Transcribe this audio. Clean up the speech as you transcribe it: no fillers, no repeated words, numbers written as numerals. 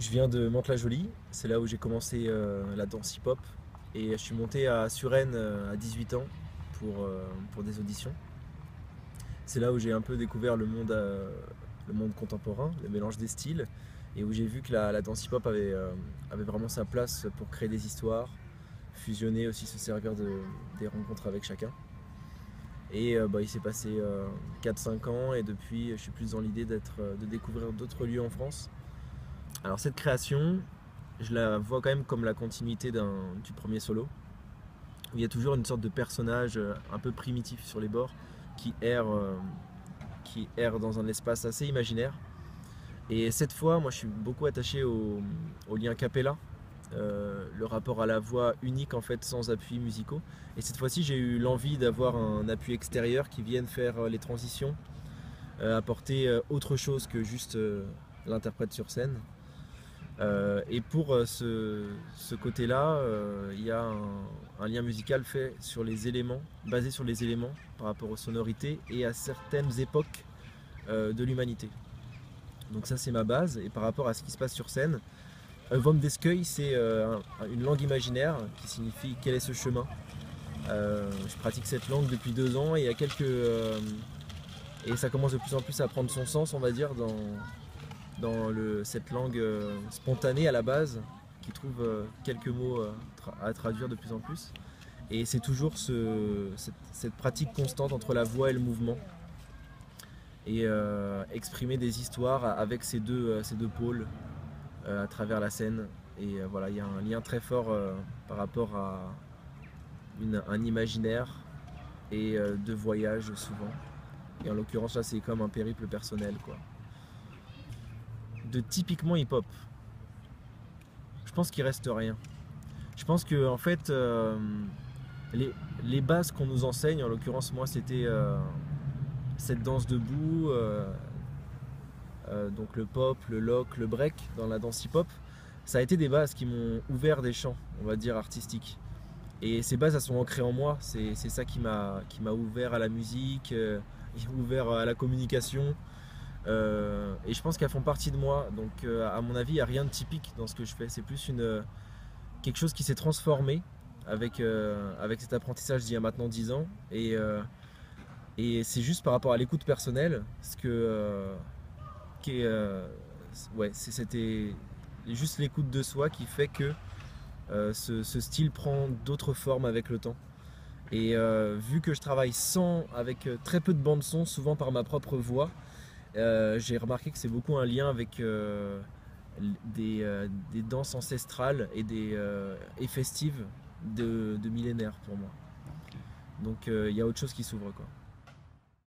Je viens de Mantes-la-Jolie, c'est là où j'ai commencé la danse hip-hop et je suis monté à Suresnes à 18 ans pour des auditions. C'est là où j'ai un peu découvert le monde contemporain, le mélange des styles et où j'ai vu que la danse hip-hop avait vraiment sa place pour créer des histoires, fusionner aussi, se servir des rencontres avec chacun. Et il s'est passé 4-5 ans et depuis je suis plus dans l'idée de découvrir d'autres lieux en France. Alors cette création, je la vois quand même comme la continuité du premier solo, où il y a toujours une sorte de personnage un peu primitif sur les bords qui erre, euh, qui erre dans un espace assez imaginaire. Et cette fois, moi je suis beaucoup attaché au lien cappella, le rapport à la voix unique en fait sans appuis musicaux. Et cette fois-ci, j'ai eu l'envie d'avoir un appui extérieur qui vienne faire les transitions, apporter autre chose que juste l'interprète sur scène. Et pour ce côté-là, il y a un lien musical fait sur les éléments, basé sur les éléments par rapport aux sonorités et à certaines époques de l'humanité. Donc ça c'est ma base, et par rapport à ce qui se passe sur scène, Vom d'Escueil c'est une langue imaginaire qui signifie quel est ce chemin. Je pratique cette langue depuis 2 ans et il y a et ça commence de plus en plus à prendre son sens, on va dire, cette langue spontanée à la base, qui trouve quelques mots à traduire de plus en plus. Et c'est toujours cette pratique constante entre la voix et le mouvement, et exprimer des histoires avec ces deux pôles à travers la scène. Et voilà, il y a un lien très fort par rapport à un imaginaire et de voyage souvent. Et en l'occurrence là c'est comme un périple personnel quoi. De typiquement hip-hop, je pense qu'il reste rien. Je pense que en fait, les, les bases qu'on nous enseigne, en l'occurrence moi c'était cette danse debout, donc le pop, le lock, le break dans la danse hip-hop, ça a été des bases qui m'ont ouvert des champs, on va dire artistiques. Et ces bases elles sont ancrées en moi, c'est ça qui m'a ouvert à la musique, ouvert à la communication. Et je pense qu'elles font partie de moi, donc à mon avis il n'y a rien de typique dans ce que je fais, c'est plus quelque chose qui s'est transformé avec cet apprentissage d'il y a maintenant 10 ans. Et c'est juste par rapport à l'écoute personnelle, ce que, qui est, ouais, c'était juste l'écoute de soi qui fait que ce style prend d'autres formes avec le temps. Et vu que je travaille avec très peu de bande son, souvent par ma propre voix, j'ai remarqué que c'est beaucoup un lien avec des danses ancestrales et festives de millénaires pour moi. Donc il y a autre chose qui s'ouvre quoi.